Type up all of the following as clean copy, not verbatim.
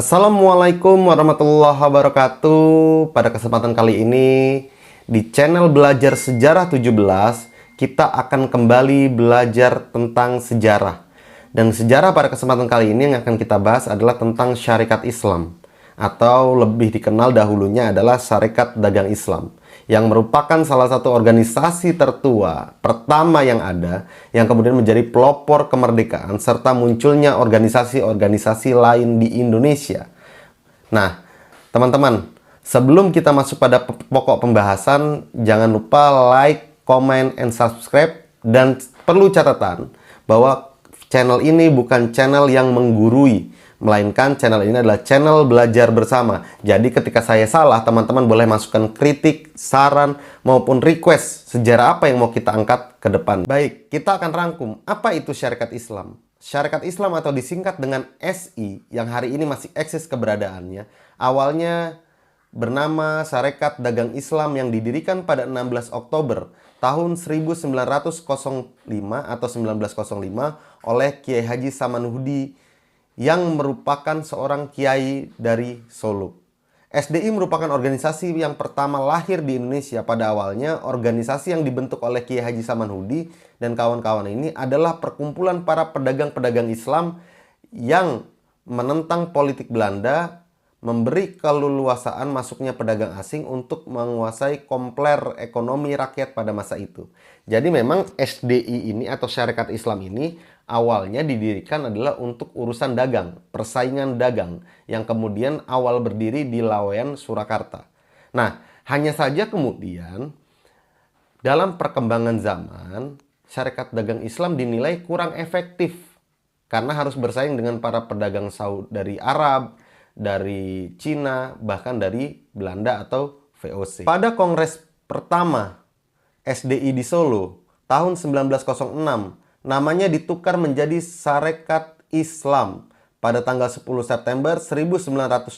Assalamualaikum warahmatullahi wabarakatuh. Pada kesempatan kali ini di channel Belajar Sejarah 17 kita akan kembali belajar tentang sejarah. Dan sejarah pada kesempatan kali ini yang akan kita bahas adalah tentang Syarikat Islam, atau lebih dikenal dahulunya adalah Syarikat Dagang Islam, yang merupakan salah satu organisasi tertua pertama yang ada, yang kemudian menjadi pelopor kemerdekaan serta munculnya organisasi-organisasi lain di Indonesia. Nah, teman-teman, sebelum kita masuk pada pokok pembahasan, jangan lupa like, comment, and subscribe. Dan perlu catatan bahwa channel ini bukan channel yang menggurui, melainkan channel ini adalah channel belajar bersama. Jadi ketika saya salah, teman-teman boleh masukkan kritik, saran, maupun request sejarah apa yang mau kita angkat ke depan. Baik, kita akan rangkum apa itu Syarikat Islam. Syarikat Islam atau disingkat dengan SI yang hari ini masih eksis keberadaannya, awalnya bernama Syarikat Dagang Islam yang didirikan pada 16 Oktober tahun 1905 atau 1905 oleh Kiai Haji Samanhudi yang merupakan seorang kiai dari Solo. SDI merupakan organisasi yang pertama lahir di Indonesia. Pada awalnya, organisasi yang dibentuk oleh Kiai Haji Samanhudi dan kawan-kawan ini adalah perkumpulan para pedagang-pedagang Islam yang menentang politik Belanda, memberi keleluasaan masuknya pedagang asing untuk menguasai kompler ekonomi rakyat pada masa itu. Jadi memang SDI ini atau Syarikat Islam ini awalnya didirikan adalah untuk urusan dagang, persaingan dagang, yang kemudian awal berdiri di Laweyan, Surakarta. Nah, hanya saja kemudian dalam perkembangan zaman, Syarikat Dagang Islam dinilai kurang efektif karena harus bersaing dengan para pedagang dari Arab, dari Cina, bahkan dari Belanda atau VOC. Pada kongres pertama SDI di Solo tahun 1906, namanya ditukar menjadi Syarikat Islam pada tanggal 10 September 1912.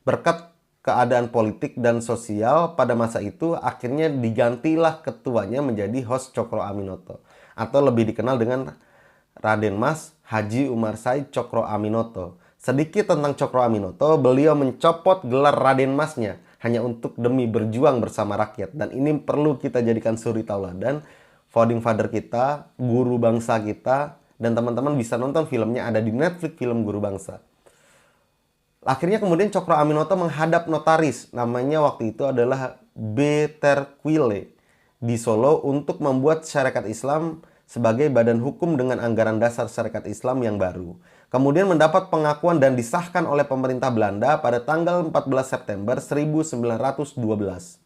Berkat keadaan politik dan sosial pada masa itu, akhirnya digantilah ketuanya menjadi Hos Cokro Aminoto, atau lebih dikenal dengan Raden Mas Haji Umar Said Cokro Aminoto. Sedikit tentang Cokro Aminoto, beliau mencopot gelar Raden Masnya hanya untuk demi berjuang bersama rakyat. Dan ini perlu kita jadikan suri tauladan. Founding father kita, guru bangsa kita, dan teman-teman bisa nonton filmnya, ada di Netflix, film Guru Bangsa. Akhirnya kemudian Cokro Aminoto menghadap notaris, namanya waktu itu adalah B. Terquile di Solo, untuk membuat Syarikat Islam sebagai badan hukum dengan anggaran dasar Syarikat Islam yang baru. Kemudian mendapat pengakuan dan disahkan oleh pemerintah Belanda pada tanggal 14 September 1912.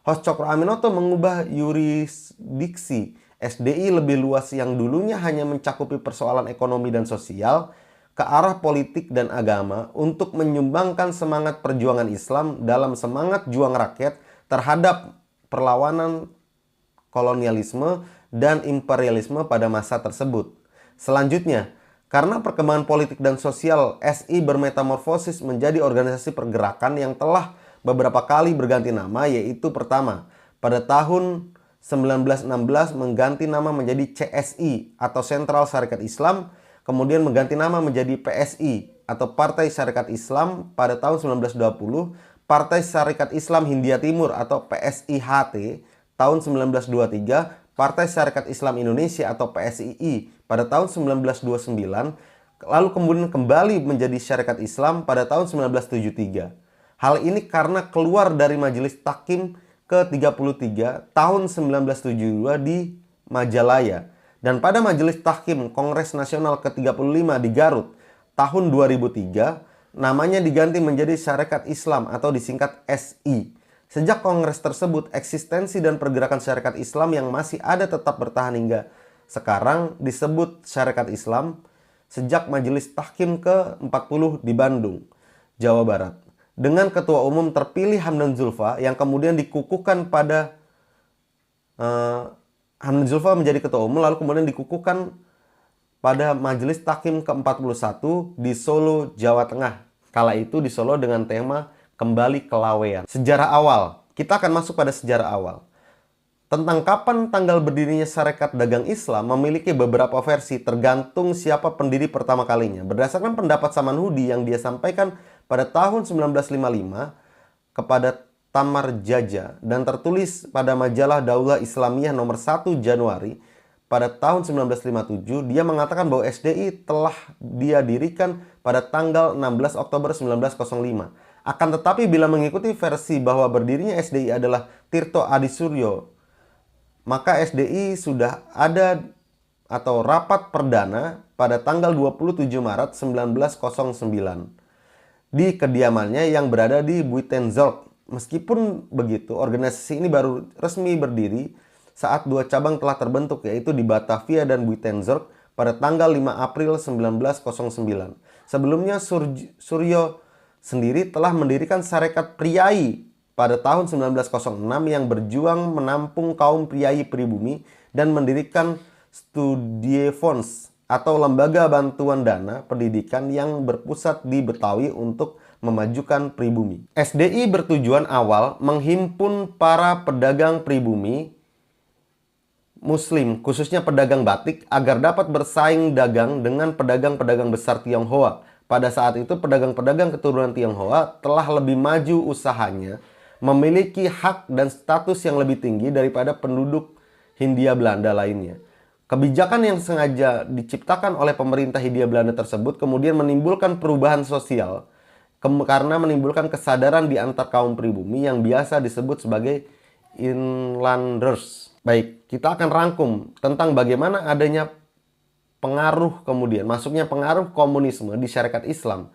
Hos Cokro Aminoto mengubah yurisdiksi SDI lebih luas yang dulunya hanya mencakupi persoalan ekonomi dan sosial ke arah politik dan agama untuk menyumbangkan semangat perjuangan Islam dalam semangat juang rakyat terhadap perlawanan kolonialisme dan imperialisme pada masa tersebut. Selanjutnya, karena perkembangan politik dan sosial, SI bermetamorfosis menjadi organisasi pergerakan yang telah beberapa kali berganti nama, yaitu pertama, pada tahun 1916 mengganti nama menjadi CSI atau Sentral Syarikat Islam, kemudian mengganti nama menjadi PSI atau Partai Syarikat Islam pada tahun 1920, Partai Syarikat Islam Hindia Timur atau PSIHT tahun 1923, Partai Syarikat Islam Indonesia atau PSII pada tahun 1929, lalu kemudian kembali menjadi Syarikat Islam pada tahun 1973. Hal ini karena keluar dari Majelis Tahkim ke-33 tahun 1972 di Majalaya. Dan pada Majelis Tahkim Kongres Nasional ke-35 di Garut tahun 2003, namanya diganti menjadi Syarikat Islam atau disingkat SI. Sejak kongres tersebut, eksistensi dan pergerakan Syarikat Islam yang masih ada tetap bertahan hingga sekarang disebut Syarikat Islam sejak Majelis Tahkim ke-40 di Bandung, Jawa Barat. Dengan ketua umum terpilih Hamdan Zulfa yang kemudian dikukuhkan pada Hamdan Zulfa menjadi ketua umum, lalu kemudian dikukuhkan pada Majelis Tahkim ke-41 di Solo, Jawa Tengah. Kala itu di Solo dengan tema Kembali ke Laweyan. Sejarah awal. Kita akan masuk pada sejarah awal. Tentang kapan tanggal berdirinya Sarekat Dagang Islam memiliki beberapa versi tergantung siapa pendiri pertama kalinya. Berdasarkan pendapat Samanhudi yang dia sampaikan pada tahun 1955 kepada Tamar Jaja dan tertulis pada majalah Daulah Islamiyah nomor 1 Januari pada tahun 1957, dia mengatakan bahwa SDI telah dia dirikan pada tanggal 16 Oktober 1905. Akan tetapi bila mengikuti versi bahwa berdirinya SDI adalah Tirto Adisuryo, maka SDI sudah ada atau rapat perdana pada tanggal 27 Maret 1909 di kediamannya yang berada di Buitenzorg. Meskipun begitu, organisasi ini baru resmi berdiri saat dua cabang telah terbentuk, yaitu di Batavia dan Buitenzorg pada tanggal 5 April 1909. Sebelumnya Suryo sendiri telah mendirikan Sarekat Priai pada tahun 1906 yang berjuang menampung kaum priai pribumi dan mendirikan Studiefonds atau lembaga bantuan dana pendidikan yang berpusat di Betawi untuk memajukan pribumi. SDI bertujuan awal menghimpun para pedagang pribumi Muslim, khususnya pedagang batik, agar dapat bersaing dagang dengan pedagang-pedagang besar Tionghoa. Pada saat itu, pedagang-pedagang keturunan Tionghoa telah lebih maju usahanya, memiliki hak dan status yang lebih tinggi daripada penduduk Hindia Belanda lainnya. Kebijakan yang sengaja diciptakan oleh pemerintah Hindia Belanda tersebut kemudian menimbulkan perubahan sosial karena menimbulkan kesadaran di antar kaum pribumi yang biasa disebut sebagai inlanders. Baik, kita akan rangkum tentang bagaimana adanya pengaruh kemudian masuknya pengaruh komunisme di syarikat Islam.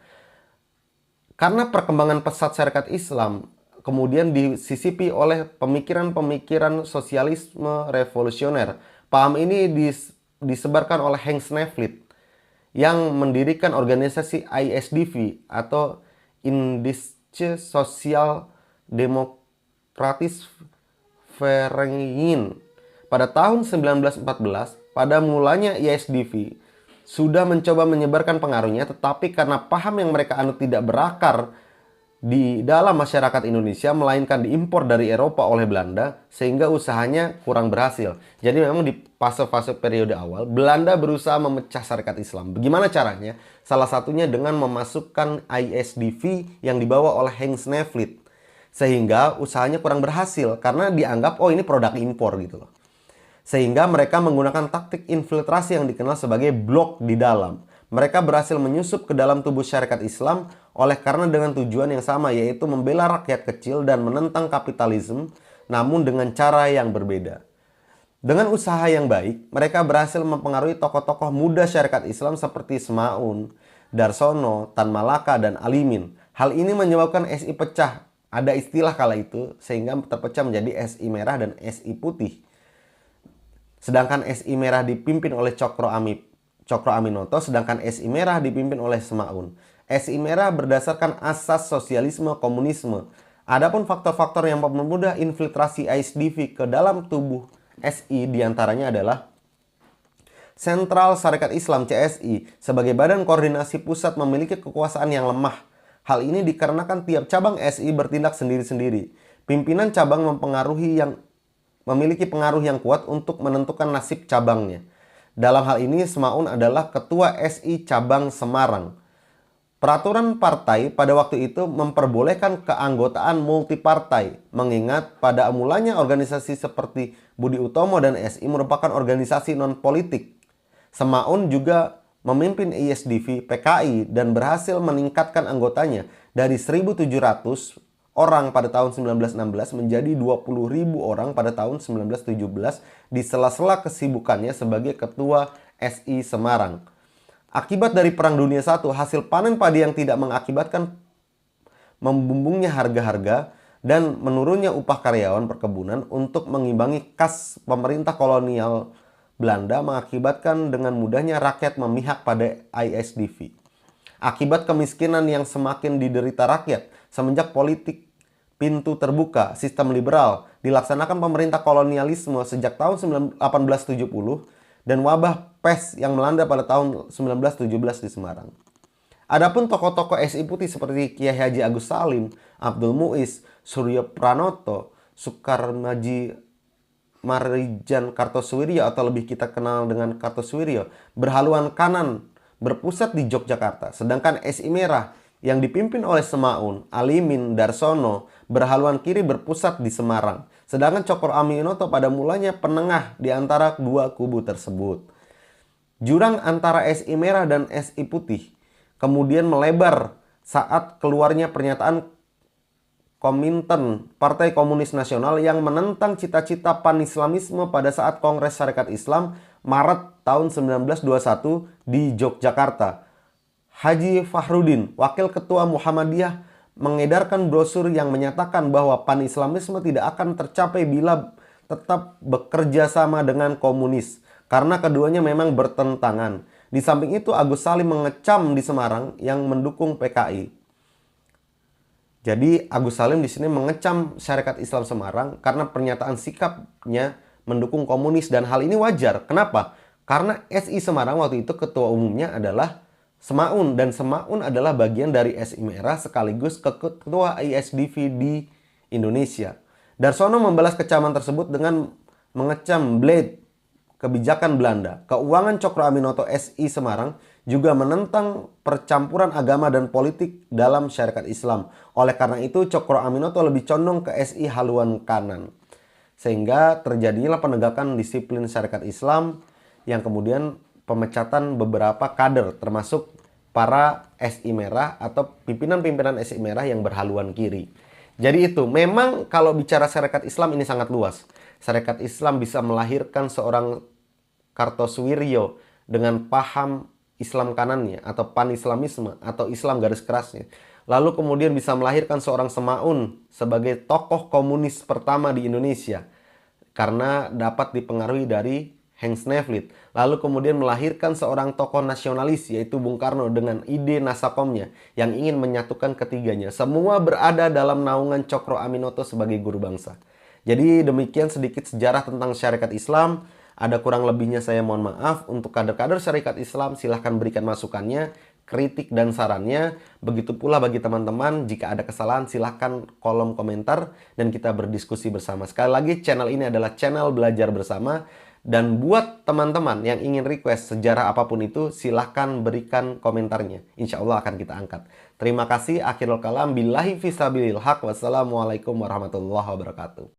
Karena perkembangan pesat syarikat Islam kemudian disisipi oleh pemikiran-pemikiran sosialisme revolusioner. Paham ini disebarkan oleh Henk Snevely yang mendirikan organisasi ISDV atau Indische Social Democratische Vereniging. Pada tahun 1914, pada mulanya ISDV sudah mencoba menyebarkan pengaruhnya, tetapi karena paham yang mereka anut tidak berakar di dalam masyarakat Indonesia, melainkan diimpor dari Eropa oleh Belanda, sehingga usahanya kurang berhasil. Jadi memang di fase-fase periode awal, Belanda berusaha memecah syarikat Islam. Bagaimana caranya? Salah satunya dengan memasukkan ISDV yang dibawa oleh Henk Snevely. Sehingga usahanya kurang berhasil, karena dianggap, oh ini produk impor gitu loh. Sehingga mereka menggunakan taktik infiltrasi yang dikenal sebagai blok di dalam. Mereka berhasil menyusup ke dalam tubuh syarikat Islam oleh karena dengan tujuan yang sama, yaitu membela rakyat kecil dan menentang kapitalisme, namun dengan cara yang berbeda. Dengan usaha yang baik, mereka berhasil mempengaruhi tokoh-tokoh muda syarikat Islam seperti Semaun, Darsono, Tan Malaka, dan Alimin. Hal ini menyebabkan SI pecah. Ada istilah kala itu sehingga terpecah menjadi SI Merah dan SI Putih. Sedangkan SI Merah dipimpin oleh Cokro Aminoto, sedangkan SI Merah dipimpin oleh Semaun. SI Merah berdasarkan asas sosialisme komunisme. Adapun faktor-faktor yang mempermudah infiltrasi ISDV ke dalam tubuh SI diantaranya adalah Sentral Sarekat Islam CSI sebagai badan koordinasi pusat memiliki kekuasaan yang lemah. Hal ini dikarenakan tiap cabang SI bertindak sendiri-sendiri. Pimpinan cabang memiliki pengaruh yang kuat untuk menentukan nasib cabangnya. Dalam hal ini, Semaun adalah ketua SI cabang Semarang. Peraturan partai pada waktu itu memperbolehkan keanggotaan multipartai, mengingat pada mulanya organisasi seperti Budi Utomo dan SI merupakan organisasi non-politik. Semaun juga memimpin ISDV PKI dan berhasil meningkatkan anggotanya dari 1.700 orang pada tahun 1916 menjadi 20.000 orang pada tahun 1917 di sela-sela kesibukannya sebagai ketua SI Semarang. Akibat dari Perang Dunia I, hasil panen padi yang tidak mengakibatkan membumbungnya harga-harga dan menurunnya upah karyawan perkebunan untuk mengimbangi kas pemerintah kolonial Belanda mengakibatkan dengan mudahnya rakyat memihak pada ISDV. Akibat kemiskinan yang semakin diderita rakyat semenjak politik pintu terbuka, sistem liberal dilaksanakan pemerintah kolonialisme sejak tahun 1870 dan wabah pes yang melanda pada tahun 1917 di Semarang. Adapun tokoh-tokoh SI Putih seperti Kiai Haji Agus Salim, Abdul Muiz, Suryo Pranoto, Sukarmaji Marijan Kartosuwiryo atau lebih kita kenal dengan Kartosuwiryo berhaluan kanan berpusat di Yogyakarta. Sedangkan SI Merah yang dipimpin oleh Semaun, Alimin, Darsono berhaluan kiri berpusat di Semarang. Sedangkan Cokro Aminoto pada mulanya penengah di antara dua kubu tersebut. Jurang antara SI Merah dan SI Putih kemudian melebar saat keluarnya pernyataan Komintern, Partai Komunis Nasional yang menentang cita-cita Pan-Islamisme pada saat Kongres Syarikat Islam Maret tahun 1921 di Yogyakarta. Haji Fahrudin, Wakil Ketua Muhammadiyah, mengedarkan brosur yang menyatakan bahwa Pan-Islamisme tidak akan tercapai bila tetap bekerja sama dengan komunis, karena keduanya memang bertentangan. Di samping itu, Agus Salim mengecam di Semarang yang mendukung PKI. Jadi Agus Salim di sini mengecam Syarikat Islam Semarang karena pernyataan sikapnya mendukung komunis, dan hal ini wajar. Kenapa? Karena SI Semarang waktu itu ketua umumnya adalah Semaun, dan Semaun adalah bagian dari SI Merah sekaligus ketua ISDV di Indonesia. Darsono membalas kecaman tersebut dengan mengecam Blade, kebijakan Belanda. Keuangan Cokro Aminoto SI Semarang juga menentang percampuran agama dan politik dalam Syarikat Islam. Oleh karena itu, Cokro Aminoto lebih condong ke SI haluan kanan. Sehingga terjadilah penegakan disiplin Syarikat Islam yang kemudian pemecatan beberapa kader termasuk para SI Merah atau pimpinan-pimpinan SI Merah yang berhaluan kiri. Jadi itu, memang kalau bicara Syarikat Islam ini sangat luas. Syarikat Islam bisa melahirkan seorang Kartosuwiryo dengan paham Islam kanannya atau Pan-Islamisme atau Islam garis kerasnya. Lalu kemudian bisa melahirkan seorang Semaun sebagai tokoh komunis pertama di Indonesia karena dapat dipengaruhi dari Hans Nevlid. Lalu kemudian melahirkan seorang tokoh nasionalis yaitu Bung Karno dengan ide Nasakomnya yang ingin menyatukan ketiganya. Semua berada dalam naungan Cokro Aminoto sebagai guru bangsa. Jadi demikian sedikit sejarah tentang Syarikat Islam. Ada kurang lebihnya saya mohon maaf. Untuk kader-kader Syarikat Islam silahkan berikan masukannya, kritik dan sarannya. Begitu pula bagi teman-teman, jika ada kesalahan silahkan kolom komentar dan kita berdiskusi bersama. Sekali lagi, channel ini adalah channel belajar bersama. Dan buat teman-teman yang ingin request sejarah apapun itu, silahkan berikan komentarnya. Insya Allah akan kita angkat. Terima kasih. Akhirul kalam. Billahi fisabilil haq. Wassalamualaikum warahmatullahi wabarakatuh.